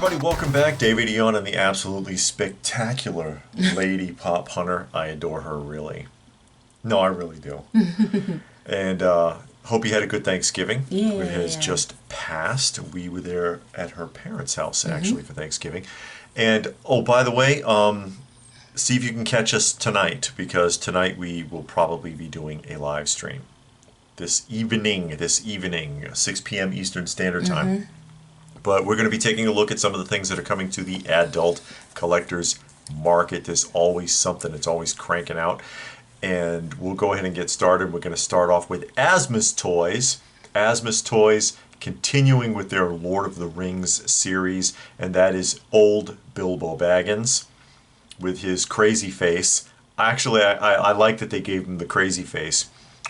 everybody, welcome back. David Eon and the absolutely spectacular Lady Pop Hunter. I adore her, really. No, I really do. And hope you had a good Thanksgiving. Yeah. It has just passed. We were there at her parents' house, actually, for Thanksgiving. And, oh, by the way, see if you can catch us tonight, because tonight we will probably be doing a live stream. This evening, 6 p.m. Eastern Standard Time. But we're going to be taking a look at some of the things that are coming to the adult collectors market. There's always something that's always cranking out. And we'll go ahead and get started. We're going to start off with Asmus Toys. Asmus Toys continuing with their Lord of the Rings series. And that is old Bilbo Baggins with his crazy face. Actually, I like that they gave him the crazy face.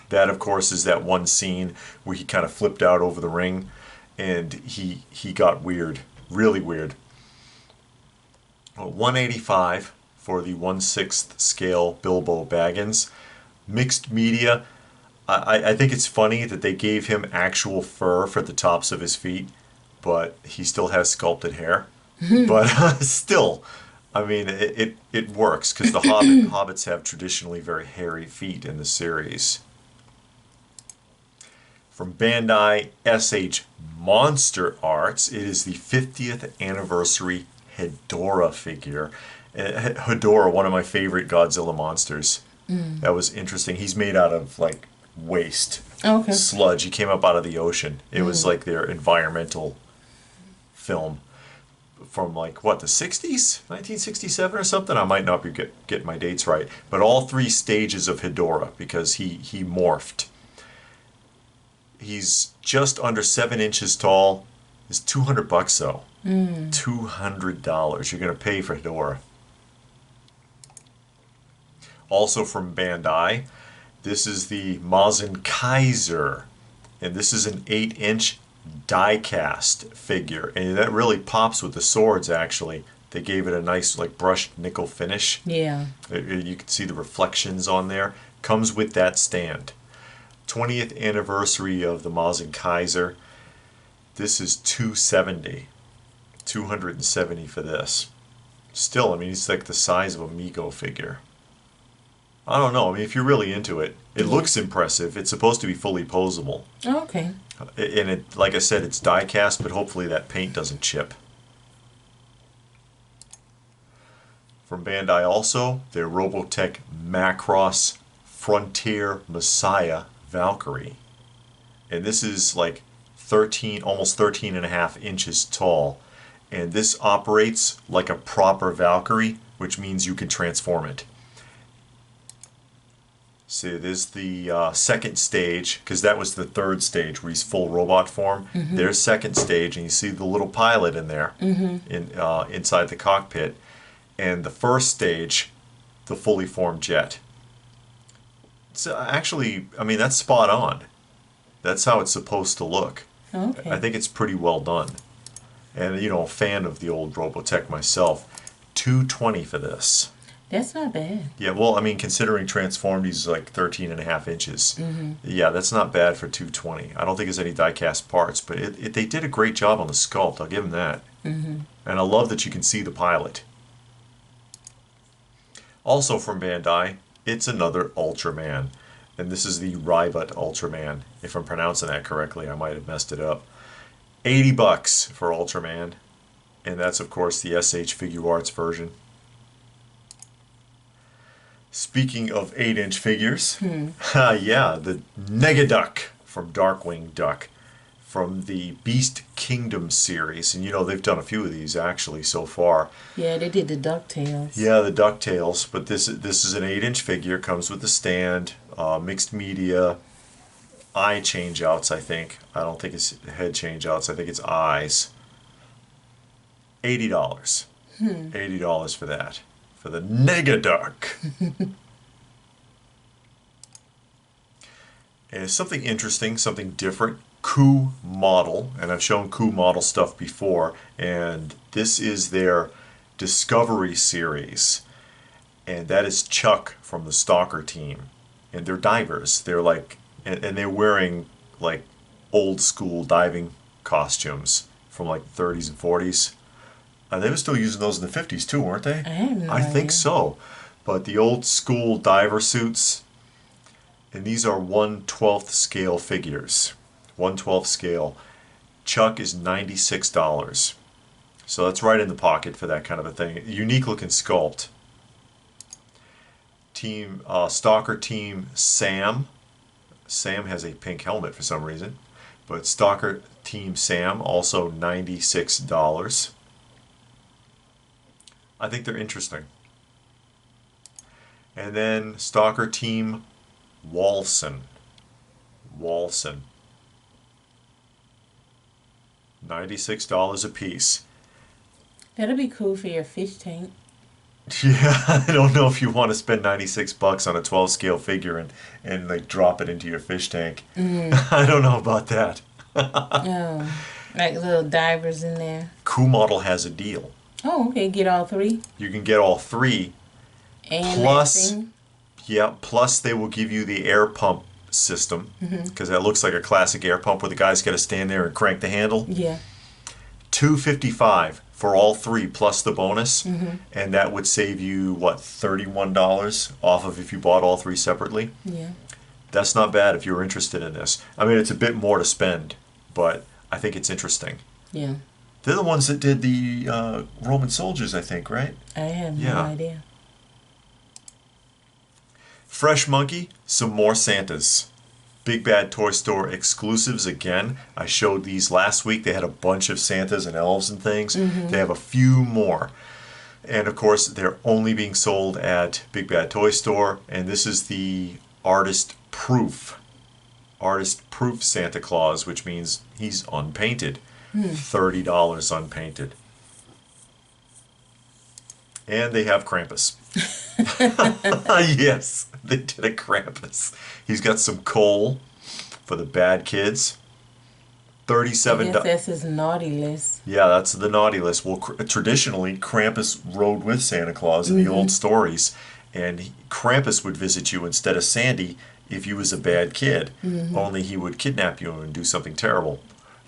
That, of course, is that one scene where he kind of flipped out over the ring. And he got weird, really weird. 185 for the 1/6 scale Bilbo Baggins. Mixed media. I think it's funny that they gave him actual fur for the tops of his feet, but he still has sculpted hair. But still, I mean, it works because the hobbits have traditionally very hairy feet in the series. From Bandai SH Monster Arts, it is the 50th anniversary Hedorah figure. Hedorah, one of my favorite Godzilla monsters. That was interesting. He's made out of like waste, sludge. He came up out of the ocean. It was like their environmental film from like what, the 60s, 1967 or something. I might not be getting my dates right, but all three stages of Hedorah because he morphed. He's just under 7 inches tall. It's $200 though. $200 you're going to pay for Hedorah. Also from Bandai, this is the Mazen Kaiser. And this is an 8-inch die-cast figure. And that really pops with the swords, actually. They gave it a nice like brushed nickel finish. Yeah. You can see the reflections on there. Comes with that stand. 20th anniversary of the Mazen Kaiser. This is $270 for this. Still, I mean, it's like the size of a Mego figure. I don't know. I mean, if you're really into it, it looks impressive. It's supposed to be fully posable. Okay. And it, like I said, it's die cast, but hopefully that paint doesn't chip. From Bandai also, their Robotech Macross Frontier Messiah Valkyrie. And this is like 13, almost 13 and a half inches tall. And this operates like a proper Valkyrie, which means you can transform it. See, there's the second stage, because that was the third stage where he's full robot form. There's second stage, and you see the little pilot in there, inside the cockpit. And the first stage, the fully formed jet. So actually, I mean, that's spot on. That's how it's supposed to look. Okay. I think it's pretty well done. And, you know, a fan of the old Robotech myself. $220 for this. That's not bad. Yeah, well, I mean, considering transformed, he's like 13 and a half inches. Yeah, that's not bad for $220. I don't think there's any die-cast parts, but they did a great job on the sculpt. I'll give them that. And I love that you can see the pilot. Also from Bandai, it's another Ultraman. And this is the Rybut Ultraman. If I'm pronouncing that correctly, I might have messed it up. $80 for Ultraman. And that's, of course, the SH Figure Arts version. Speaking of 8-inch figures, yeah, the Negaduck from Darkwing Duck from the Beast Kingdom series. And you know, they've done a few of these actually so far. Yeah, they did the DuckTales. Yeah, the DuckTales. But this is an 8-inch figure, comes with the stand, mixed media, eye change-outs, I think. I don't think it's head change-outs. I think it's eyes. $80. $80 for that. For the Negaduck. And something interesting, something different. Coup model, and I've shown Coup model stuff before, and this is their Discovery series, and that is Chuck from the Stalker team, and they're divers. They're like, and they're wearing like old school diving costumes from like the 30s and 40s. They were still using those in the 50s too, weren't they? I have no I think idea. so. But the old school diver suits, and these are 1/12 scale figures. 1/12 scale. Chuck is $96. So that's right in the pocket for that kind of a thing. Unique looking sculpt. Team Stalker Team Sam. Sam has a pink helmet for some reason. But Stalker Team Sam, also $96. I think they're interesting. And then Stalker Team Walson. Walson. $96 a piece. That'll be cool for your fish tank. Yeah, I don't know if you want to spend $96 on a 12 scale figure and like drop it into your fish tank. I don't know about that. Oh, like little divers in there. Cool Model has a deal. Oh, okay. Get all three. You can get all three. And Plus, that thing. yeah, plus they will give you the air pump system because that looks like a classic air pump where the guy's got to stand there and crank the handle. Yeah. $255 for all three plus the bonus, and that would save you what, $31 off of if you bought all three separately. Yeah. That's not bad if you're interested in this. I mean, it's a bit more to spend, but I think it's interesting. Yeah. They're the ones that did the Roman soldiers, I think, right? I have no Yeah. idea. Fresh Monkey, some more Santas. Big Bad Toy Store exclusives again. I showed these last week. They had a bunch of Santas and elves and things. They have a few more. And of course, they're only being sold at Big Bad Toy Store. And this is the artist proof Santa Claus, which means he's unpainted. $30 unpainted. And they have Krampus. Yes, they did a Krampus. He's got some coal for the bad kids. $37. I guess that's his naughty list. Yeah, that's the naughty list. Well, traditionally, Krampus rode with Santa Claus in the old stories, and Krampus would visit you instead of Sandy if you was a bad kid. Only he would kidnap you and do something terrible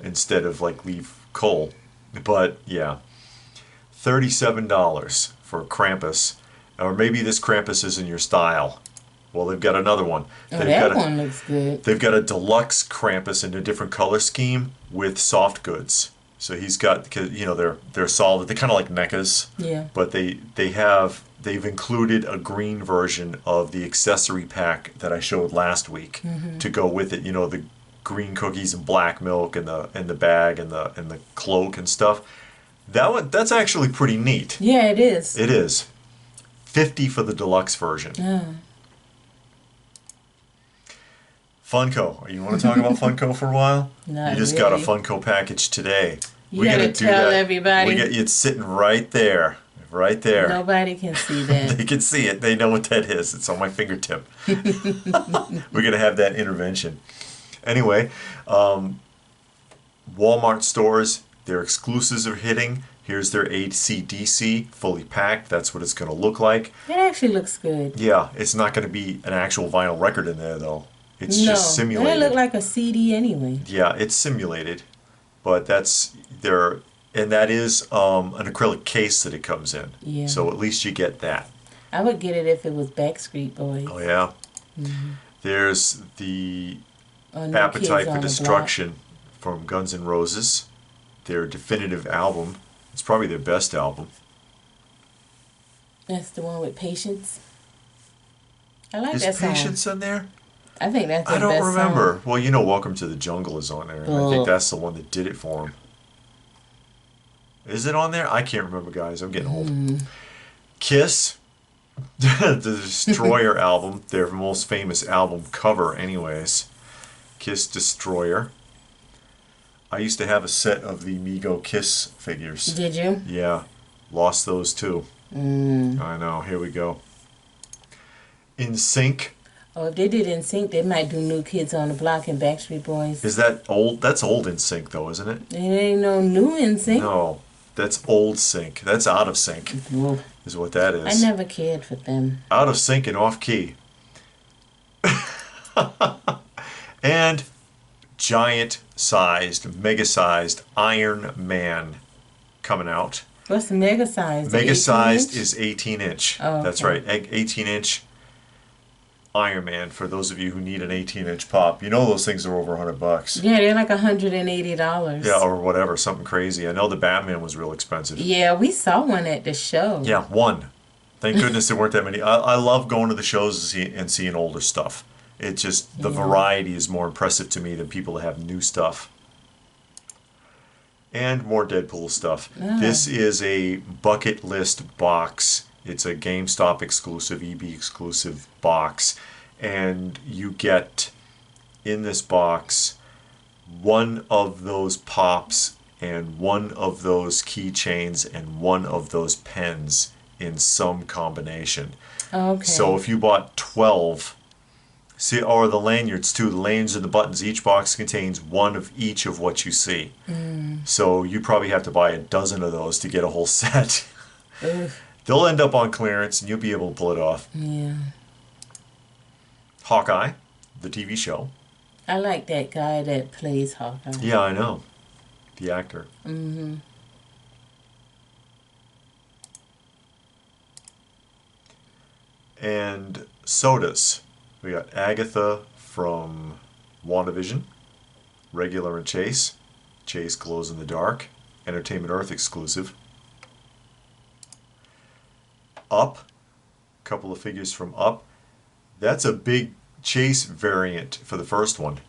instead of like leave coal. But yeah, $37 for Krampus, or maybe this Krampus isn't your style. Well, they've got another one. Oh, They've that got one looks good. They've got a deluxe Krampus in a different color scheme with soft goods. So he's got, you know, they're solid. They're kind of like mechas. Yeah. But they've included a green version of the accessory pack that I showed last week to go with it. You know, the green cookies and black milk and the bag and the cloak and stuff. That's actually pretty neat. Yeah, it is. It is. $50 for the deluxe version. Yeah. Funko. You want to talk about Funko for a while? Not You just got a really. Funko package today. You gotta tell everybody. It's sitting right there. Right there. Nobody can see that. They can see it. They know what that is. It's on my fingertip. We're going to have that intervention. Anyway, Walmart stores, their exclusives are hitting. Here's their AC/DC, fully packed. That's what it's going to look like. It actually looks good. Yeah, it's not going to be an actual vinyl record in there, though. It's No, just simulated. it look like a CD anyway. Yeah, it's simulated, but that's there, and that is an acrylic case that it comes in. Yeah. So at least you get that. I would get it if it was Backstreet Boys. Oh yeah. There's the Or New Appetite Kids for on the Destruction from Guns N' Roses. Their definitive album. It's probably their best album. Block. That's the one with Patience. I like Is that song. Patience on there? I think that's the I don't best remember. song. Well, you know, Welcome to the Jungle is on there, and I think that's the one that did it for him. Is it on there? I can't remember, guys. I'm getting old. Kiss, the Destroyer album, their most famous album cover, anyways. Kiss Destroyer. I used to have a set of the Mego Kiss figures. Did you? Yeah, lost those too. I know. Here we go. In Sync. Oh, if they did In Sync, they might do New Kids on the Block and Backstreet Boys. Is that old? That's old In Sync, though, isn't it? It ain't no new In Sync. No, that's old Sync. That's Out of Sync, Well, is what that I is. never cared for them. Out of Sync and Off Key. And giant-sized, mega-sized Iron Man coming out. What's the mega size? The Mega 18 sized inch? is 18-inch. Oh, That's okay. right. 18-inch Iron Man, for those of you who need an 18-inch pop. You know those things are over $100. Yeah, they're like $180. Yeah, or whatever, something crazy. I know the Batman was real expensive. Yeah, we saw one at the show. Yeah, one. Thank goodness there weren't that many. I love going to the shows and seeing older stuff. It just, the variety is more impressive to me than people that have new stuff. And more Deadpool stuff. This is a bucket list box. It's a GameStop exclusive, EB exclusive box. And you get in this box one of those pops and one of those keychains and one of those pens in some combination. Okay. So if you bought 12, see, or the lanyards too, the lanyards and the buttons, each box contains one of each of what you see. So you probably have to buy a dozen of those to get a whole set. They'll end up on clearance and you'll be able to pull it off. Yeah. Hawkeye, the TV show. I like that guy that plays Hawkeye. Yeah, I know. The actor. And sodas. We got Agatha from WandaVision, regular and Chase. Chase glows in the dark. Entertainment Earth exclusive. Up. A couple of figures from Up. That's a big Chase variant for the first one.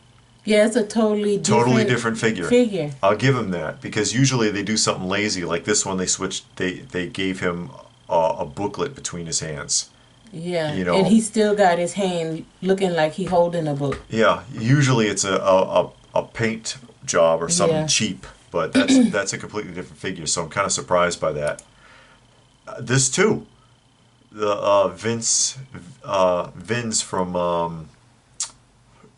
Yeah, it's a totally different figure. I'll give him that, because usually they do something lazy like this one. They switched. They gave him a booklet between his hands. Yeah, you know, and he still got his hand looking like he holding a book. Yeah, usually it's a paint job or something cheap, but that's a completely different figure. So I'm kind of surprised by that. This too, the Vince from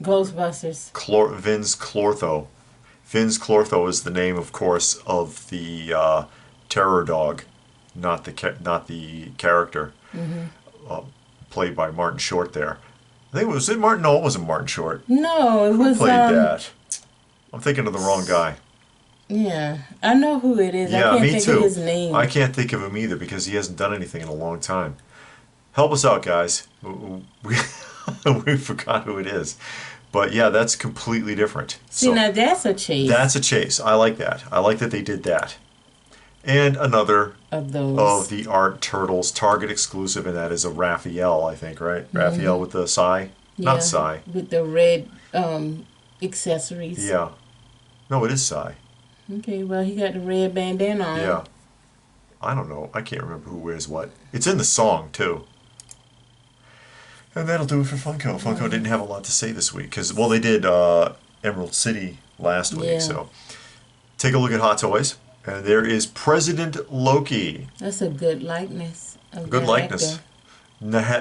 Ghostbusters. Vince Clortho. Vince Clortho is the name, of course, of the terror dog, not the character. Played by Martin Short there. I think was it Martin? No, it wasn't Martin Short. No, it was. Who played that? I'm thinking of the wrong guy. Yeah, I know who it is. Yeah, I can't me think too. of his name. I can't think of him either because he hasn't done anything in a long time. Help us out, guys. We forgot who it is. But yeah, that's completely different. See, now that's a Chase. That's a Chase. I like that. I like that they did that. And another of those of the Art Turtles Target exclusive, and that is a Raphael, I think, right? Raphael with the Psy? Not Psy. With the red accessories. Yeah. No, it is Psy. Okay, well, he got the red bandana on. Yeah. I don't know. I can't remember who wears what. It's in the song, too. And that'll do it for Funko. Funko didn't have a lot to say this week because, well, they did Emerald City last week. So take a look at Hot Toys. And there is President Loki. That's a good likeness. Good likeness.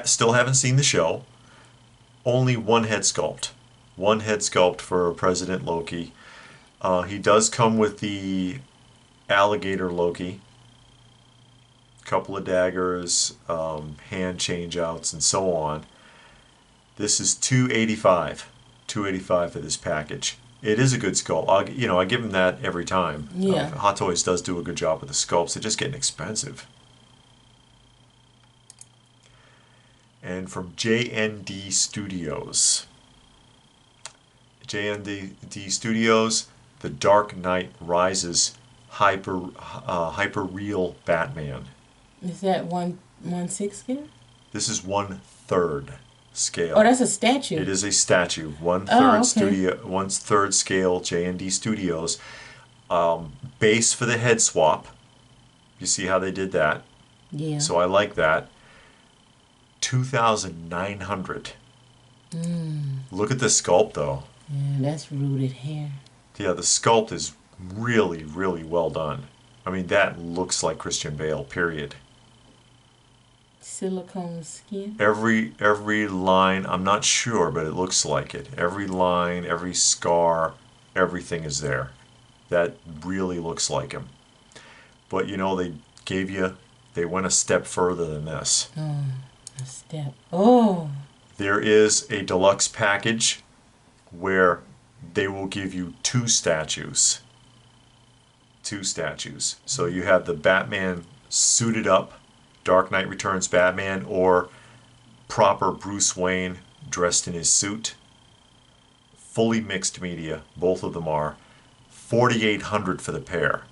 Still haven't seen the show. Only one head sculpt. One head sculpt for President Loki. He does come with the alligator Loki. Couple of daggers, hand change outs, and so on. This is $285. $285 for this package. It is a good sculpt. I give them that every time. Yeah. Hot Toys does do a good job with the sculpts. They're just getting expensive. And from JND Studios. JND Studios, The Dark Knight Rises hyper real Batman. Is that 1/6 scale? This is 1/3 scale. Oh, that's a statue. It is a statue. 1/3 1/3 scale JND Studios. Base for the head swap. You see how they did that? Yeah. So I like that. 2,900. Look at the sculpt though. Yeah, that's rooted hair. Yeah, the sculpt is really, really well done. I mean, that looks like Christian Bale, period. Silicone skin? Every line, I'm not sure, but it looks like it. Every line, every scar, everything is there. That really looks like him. But they went a step further than this. Oh, a step. Oh. There is a deluxe package where they will give you 2 statues. two statues. So you have the Batman suited up, Dark Knight Returns Batman, or proper Bruce Wayne dressed in his suit. Fully mixed media, both of them are. $4,800 for the pair.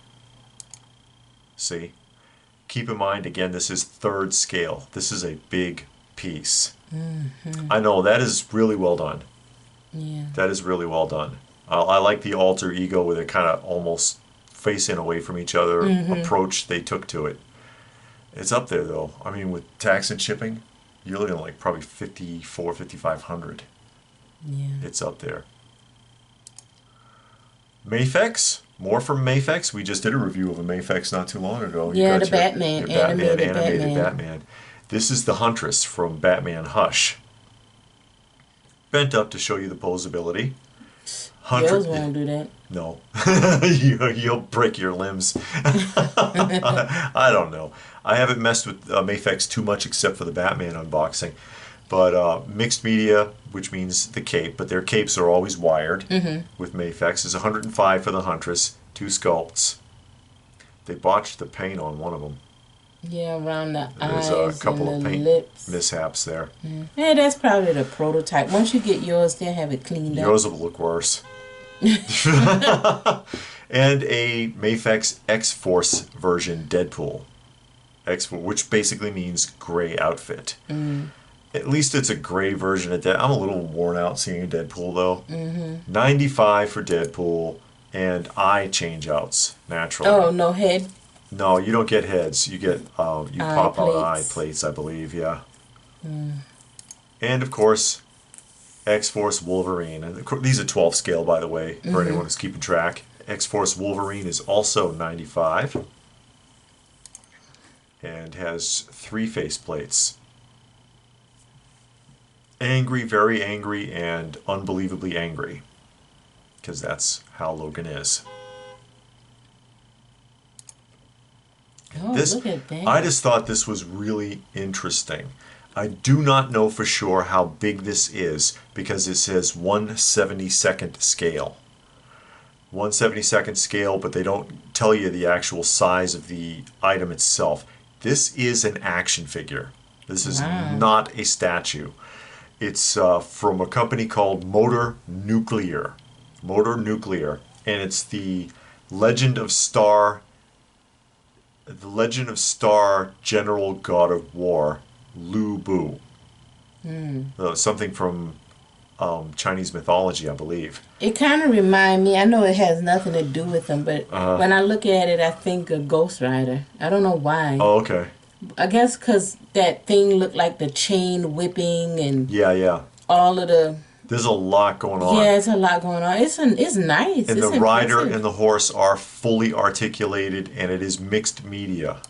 See? Keep in mind, again, this is third scale. This is a big piece. I know, that is really well done. Yeah. That is really well done. I like the alter ego with a kind of almost facing away from each other approach they took to it. It's up there, though. I mean, with tax and shipping, you're looking at like probably $5,500. Yeah. It's up there. Mafex, more from Mafex. We just did a review of a Mafex not too long ago. Yeah, the Batman, animated Batman. This is the Huntress from Batman Hush. Bent up to show you the posability. Girls won't do that. No. You'll break your limbs. I don't know. I haven't messed with Mafex too much except for the Batman unboxing. But mixed media, which means the cape, but their capes are always wired with Mafex, is $105 for the Huntress, 2 sculpts. They botched the paint on one of them. Yeah, around the There's eyes a couple and of the paint lips. mishaps there. Yeah, that's probably the prototype. Once you get yours, they'll have it cleaned up. Yours will look worse. And a Mafex X-Force version Deadpool. Which basically means gray outfit. At least it's a gray version of Deadpool. I'm a little worn out seeing Deadpool, though. $95 for Deadpool, and eye change-outs, naturally. Oh, no head? No, you don't get heads. You get, you pop out eye plates, I believe, yeah. And, of course, X-Force Wolverine. And these are 12 scale, by the way, for anyone who's keeping track. X-Force Wolverine is also $95 and has 3 faceplates. Angry, very angry, and unbelievably angry. Because that's how Logan is. Oh, look at that. I just thought this was really interesting. I do not know for sure how big this is because it says 1/72nd scale. 1/72nd scale, but they don't tell you the actual size of the item itself. This is an action figure. This is not a statue. It's from a company called Motor Nuclear. Motor Nuclear. And it's the Legend of Star General God of War, Lu Bu. Something from Chinese mythology, I believe. It kind of reminds me, I know it has nothing to do with them, but when I look at it, I think of Ghost Rider. I don't know why. Oh, okay. I guess because that thing looked like the chain whipping and all of the... There's a lot going on. Yeah, it's a lot going on. It's nice. And it's the rider impressive. and the horse are fully articulated, and it is mixed media.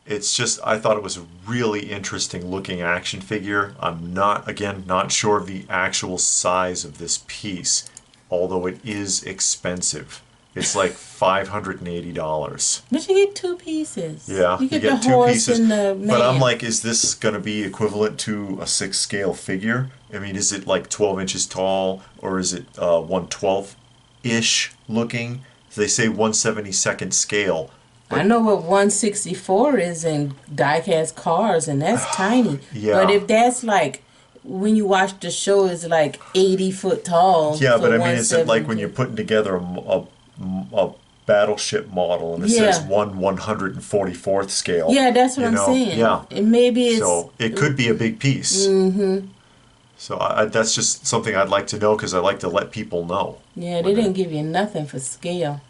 It's just, I thought it was a really interesting looking action figure. I'm not sure of the actual size of this piece, although it is expensive. It's like $580. But you get 2 pieces. Yeah, you get the the 2 horse pieces. and the man. But I'm like, is this going to be equivalent to a 6 scale figure? I mean, is it like 12 inches tall, or is it 1/12-ish looking? They say 1/72nd scale. I know what 164 is in die-cast cars, and that's tiny. Yeah. But if that's like, when you watch the show, it's like 80 foot tall. Yeah, but I mean, is it like when you're putting together a battleship model and it says 1/144th scale? Yeah, that's what I'm saying. Yeah. And maybe it's... So it could be a big piece. So that's just something I'd like to know because I like to let people know. Yeah, they didn't give you nothing for scale.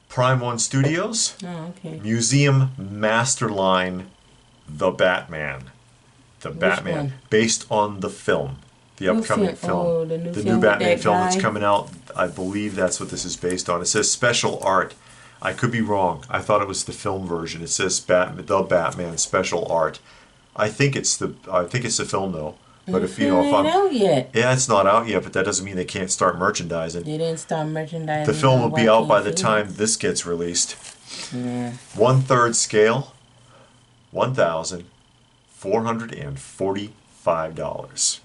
Prime One Studios. Oh, okay. Museum Masterline, The Batman. The Batman. One? Based on the film. The upcoming film. Oh, the new new Batman with that film guy? that's coming out. I believe that's what this is based on. It says special art. I could be wrong. I thought it was the film version. It says The Batman special art. I think it's the film though. But if It ain't out yet. yeah, it's not out yet, but that doesn't mean they can't start merchandising. They didn't start merchandising. The film will be out by the Joaquin time this gets released. Yeah. 1/3 scale, $1,445.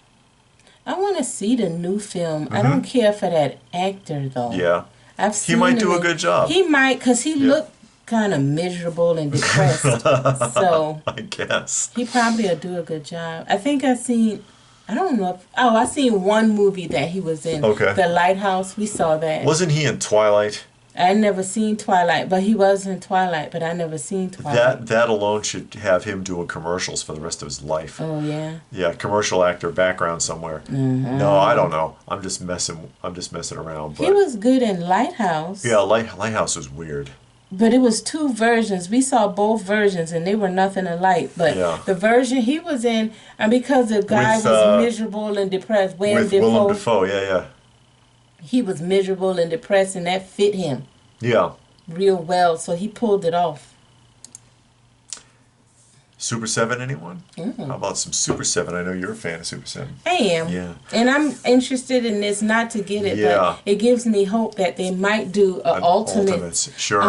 I want to see the new film. I don't care for that actor though. Yeah. I've seen He might do him a good job. He might, because he looked kind of miserable and depressed. So I guess. he probably will do a good job. I think I seen, I don't know if, I seen one movie that he was in. Okay. The Lighthouse. We saw that. Wasn't he in Twilight? I never seen Twilight, but he was in Twilight, but I never seen Twilight. That alone should have him doing commercials for the rest of his life. Oh yeah. Yeah, commercial actor background somewhere. Mm-hmm. No, I don't know. I'm just messing around. But He was good in Lighthouse. yeah, Lighthouse was weird. But it was 2 versions. We saw both versions, and they were nothing alike. But the version he was in, and because the guy was miserable and depressed, Willem Dafoe, yeah. He was miserable and depressed, and that fit him. Yeah. Real well, so he pulled it off. Super7, anyone? Mm-hmm. How about some Super7? I know you're a fan of Super7. I am. Yeah. And I'm interested in this, not to get it, but it gives me hope that they might do an ultimate. Ultimates, sure.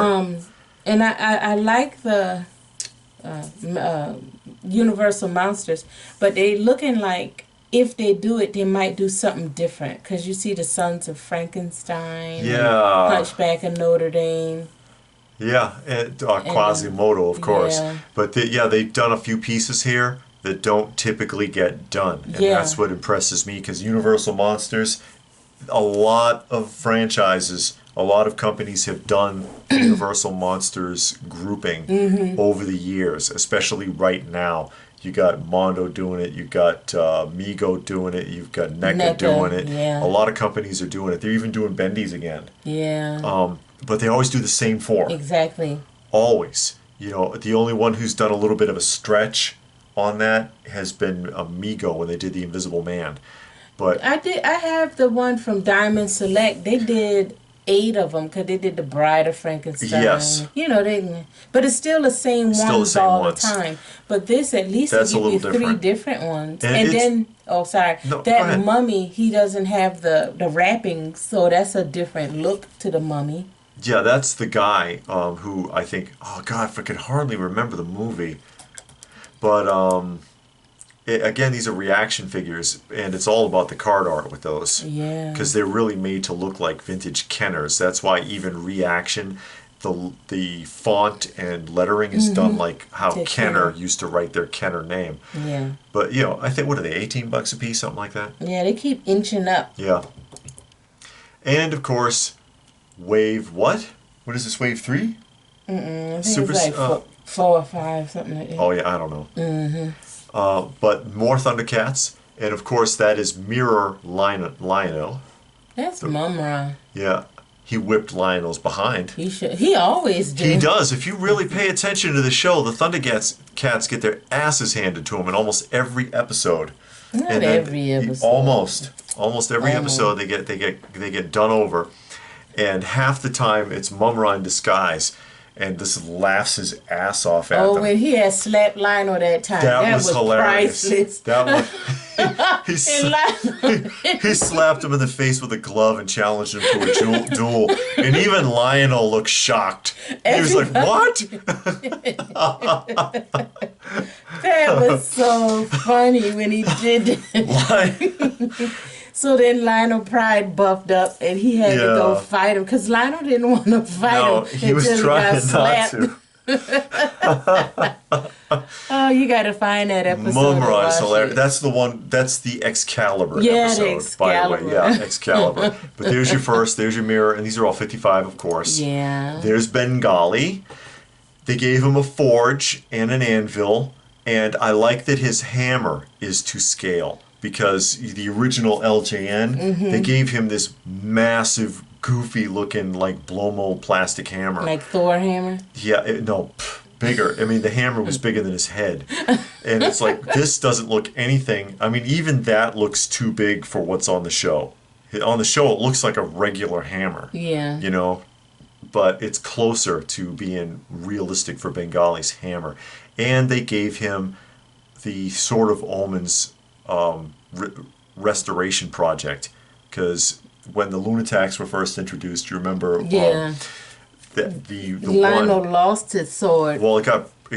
And I like the Universal Monsters, but they looking like if they do it, they might do something different. Because you see the Sons of Frankenstein, Hunchback of Notre Dame. Yeah, and Quasimodo, of course. Yeah. But they've done a few pieces here that don't typically get done. And that's what impresses me, because Universal Monsters, a lot of franchises, a lot of companies have done Universal Monsters grouping over the years, especially right now. You got Mondo doing it, you got Mego doing it, you've got NECA doing it. Yeah. A lot of companies are doing it. They're even doing Bendy's again. Yeah. But they always do the same 4. Exactly. Always. You know, the only one who's done a little bit of a stretch on that has been Mego when they did the Invisible Man. But I have the one from Diamond Select. They did 8 of them because they did the Bride of Frankenstein. Yes. You know, but it's still the same ones all the time. But this, at least, they give you 3 different ones. And then, that mummy, he doesn't have the wrapping, so that's a different look to the mummy. Yeah, that's the guy who I think, oh God, I could hardly remember the movie. But again, these are reaction figures, and it's all about the card art with those. Yeah. Because they're really made to look like vintage Kenners. That's why even reaction, the font and lettering is done like how Kenner used to write their Kenner name. Yeah. But, you know, I think, what are they, $18 a piece, something like that? Yeah, they keep inching up. Yeah. And, of course, Wave, what? What is this, Wave 3? I think it's like 4 or 5, something like that. Oh, yeah, I don't know. But more Thundercats. And, of course, that is Mirror Lionel. That's Mumra. Yeah. He whipped Lionel's behind. He always does. He does. If you really pay attention to the show, the Thundercats get their asses handed to them in almost every episode. Not every episode. Almost every episode they get done over. And half the time it's Mumra in disguise, and just laughs his ass off at them. Oh, when he had slapped Lionel that time, that was hilarious. Priceless. That was he slapped him in the face with a glove and challenged him to a duel. And even Lionel looked shocked. He was like, "What?" That was so funny when he did it. So then Lionel Pride buffed up, and he had to go fight him because Lionel didn't want to fight him. He was trying not to. Oh, you got to find that episode. Mumra is hilarious. That's the one. That's the Excalibur episode, by the way. Yeah, Excalibur. But there's your first. There's your mirror, and these are all 55, of course. Yeah. There's Bengali. They gave him a forge and an anvil, and I like that his hammer is to scale. Because the original LJN, they gave him this massive, goofy-looking, like blow-mold plastic hammer. Like Thor hammer? Yeah, bigger. I mean, the hammer was bigger than his head. And it's like, this doesn't look anything. I mean, even that looks too big for what's on the show. On the show, it looks like a regular hammer. Yeah. You know? But it's closer to being realistic for Bengali's hammer. And they gave him the Sword of Omens restoration project, because when the Lunatics were first introduced, you remember the Lionel lost his sword. Well, it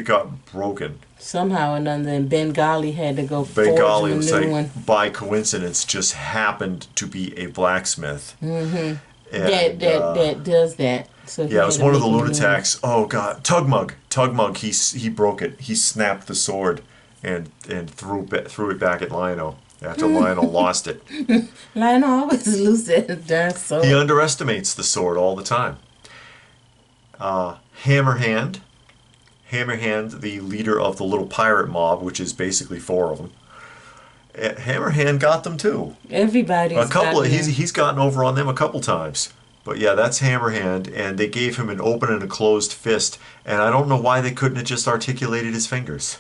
got broken somehow or another, and Bengali had to go forge a new one. By coincidence just happened to be a blacksmith, And, that does that. So yeah, it was one of the Lunatics. Oh god, Tugmug. He broke it. He snapped the sword and threw it back at Lionel after Lionel lost it. Lionel always loses that darn sword. He underestimates the sword all the time. Hammerhand, the leader of the little pirate mob, which is basically 4 of them. Hammerhand got them too. Everybody's he's gotten over on them a couple times. But yeah, that's Hammerhand, and they gave him an open and a closed fist, and I don't know why they couldn't have just articulated his fingers.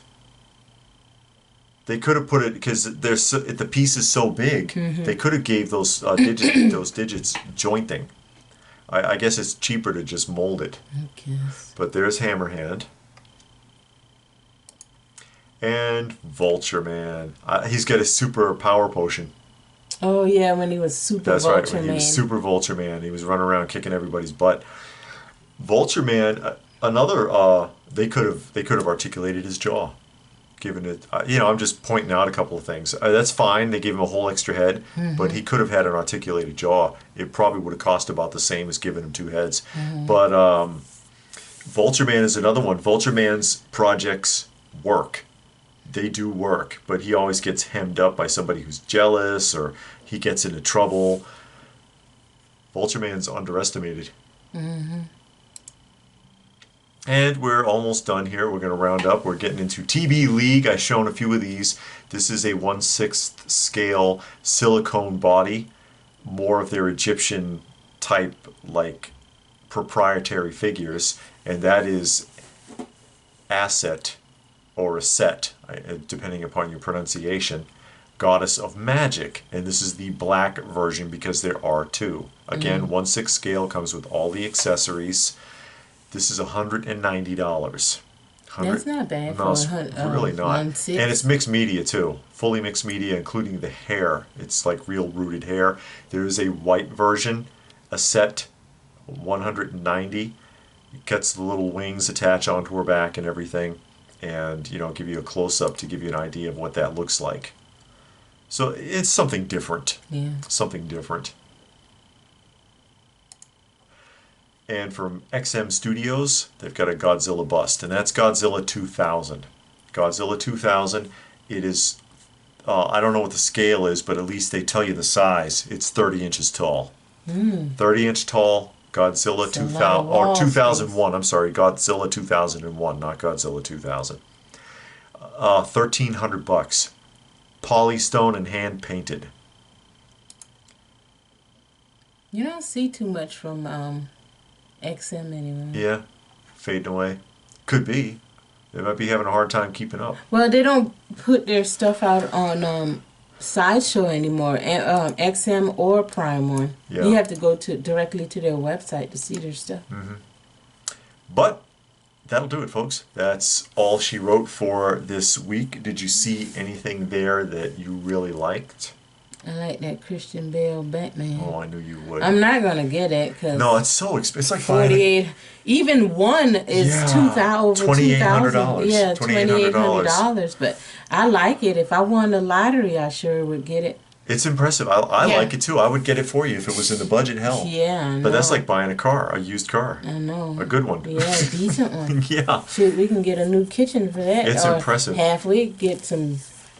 They could have put it, because the piece is so big, they could have gave those digits jointing. I guess it's cheaper to just mold it. I guess. But there's Hammerhand. And Vulture Man. He's got a super power potion. Oh yeah, when he was Super Vulture Man. That's right, when he was Super Vulture Man. He was running around kicking everybody's butt. Vulture Man, another, they could have articulated his jaw. Given it, I'm just pointing out a couple of things. That's fine. They gave him a whole extra head, but he could have had an articulated jaw. It probably would have cost about the same as giving him 2 heads. But Vulture Man is another one. Vulture Man's projects work. They do work, but he always gets hemmed up by somebody who's jealous, or he gets into trouble. Vulture Man's underestimated. And we're almost done here. We're going to round up. We're getting into TBLeague. I've shown a few of these. This is a 1/6 scale silicone body. More of their Egyptian type, like, proprietary figures. And that is Asset, or Aset, depending upon your pronunciation, Goddess of Magic. And this is the black version because there are 2. Again, 1/6 scale, comes with all the accessories. This is $190. That's not bad. No, it's really not. 1/6. And it's mixed media too. Fully mixed media, including the hair. It's like real rooted hair. There is a white version, a set, 190. It gets the little wings attached onto her back and everything. And, give you a close-up to give you an idea of what that looks like. So it's something different. Yeah. Something different. And from XM Studios, they've got a Godzilla bust, and that's Godzilla 2000. Godzilla 2000, it is, I don't know what the scale is, but at least they tell you the size. It's 30 inches tall. 30-inch tall Godzilla 2000, or 2001, I'm sorry, Godzilla 2001, not Godzilla 2000. $1,300. Polystone and hand-painted. You don't see too much from XM anymore. Yeah, fading away. Could be. They might be having a hard time keeping up. Well, they don't put their stuff out on Sideshow anymore, XM or Prime One. Yeah. You have to go directly to their website to see their stuff. But that'll do it, folks. That's all she wrote for this week. Did you see anything there that you really liked? I like that Christian Bale Batman. Oh, I knew you would. I'm not gonna get it because no, it's so expensive. It's like 48. Even one is $2,800. Yeah, $2,800. But I like it. If I won the lottery, I sure would get it. It's impressive. I like it too. I would get it for you if it was in the budget. Hell, yeah. I know. But that's like buying a used car. I know. A good one. Yeah, a decent one. Yeah. Shoot, we can get a new kitchen for that. It's impressive. Halfway, get some.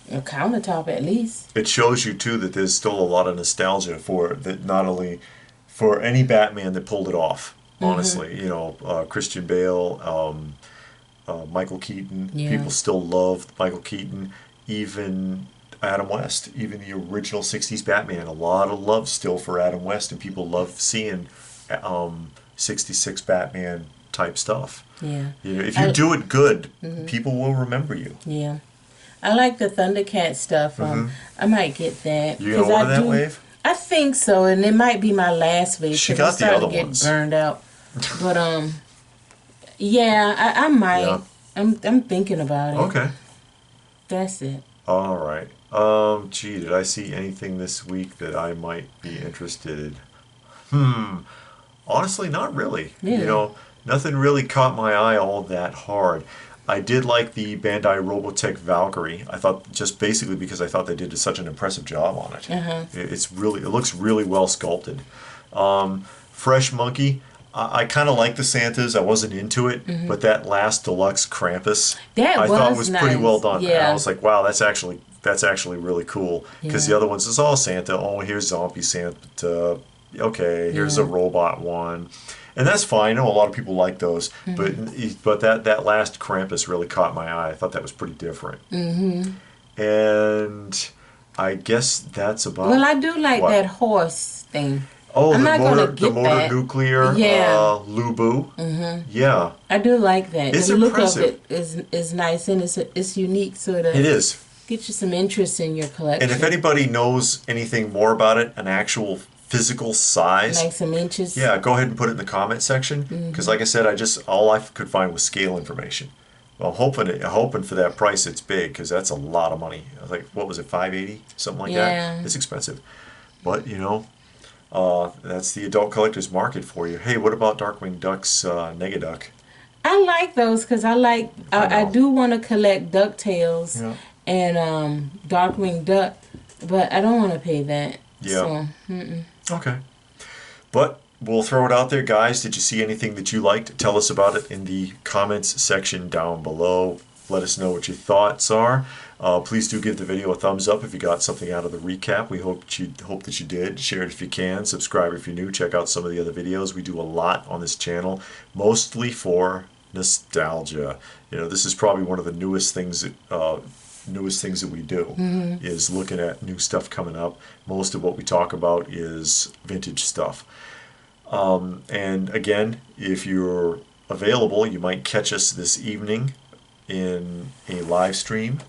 A countertop at least. It shows you too that there's still a lot of nostalgia for that. Not only for any Batman that pulled it off. Honestly, Christian Bale, Michael Keaton. Yeah. People still love Michael Keaton. Even Adam West, even the original '60s Batman. A lot of love still for Adam West, and people love seeing '66 Batman type stuff. Yeah. If you do it good, people will remember you. Yeah. I like the Thundercats stuff. I might get that. You gonna order that wave? I think so, and it might be my last wave. She got the other ones. Burned out, but yeah, I might. Yeah. I'm thinking about it. Okay. That's it. All right. Gee, did I see anything this week that I might be interested in? Honestly, not really. Yeah. Nothing really caught my eye all that hard. I did like the Bandai Robotech Valkyrie. I thought, just basically because I thought they did such an impressive job on it. It looks really well sculpted. Fresh Monkey. I kind of like the Santas. I wasn't into it, but that last deluxe Krampus, I thought was pretty well done. Yeah. And I was like, wow, that's actually really cool. Because the other ones is all Santa. Oh, here's Zombie Santa. Okay, here's a robot one. And that's fine. I know a lot of people like those, but that last Krampus really caught my eye. I thought that was pretty different. And I guess that's about. Well, I do like that horse thing. Oh, the motor nuclear Lubu. Yeah. I do like that. It's the impressive. look of it is nice, and it's unique, sort of. It is. Get you some interest in your collection. And if anybody knows anything more about it, an actual physical size, like some inches, yeah, go ahead and put it in the comment section. Because like I said, all I could find was scale information. Well, I'm hoping for that price it's big, because that's a lot of money. I was like, what was it, $580, something like that? It's expensive, but that's the adult collector's market for you. Hey, what about Darkwing Duck's Negaduck? I like those because I do want to collect DuckTales and Darkwing Duck, but I don't want to pay that. Yeah. So, okay. But we'll throw it out there, guys. Did you see anything that you liked? Tell us about it in the comments section down below. Let us know what your thoughts are. Please do give the video a thumbs up if you got something out of the recap. We hope that you did. Share it if you can. Subscribe if you're new. Check out some of the other videos. We do a lot on this channel, mostly for nostalgia. This is probably one of the newest things that we do is looking at new stuff coming up. Most of what we talk about is vintage stuff. And again, if you're available, you might catch us this evening in a live stream.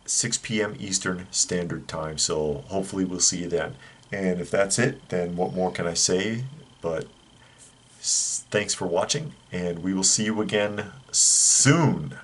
6 p.m. Eastern Standard Time. So hopefully we'll see you then. And if that's it, then what more can I say? But thanks for watching, and we will see you again soon.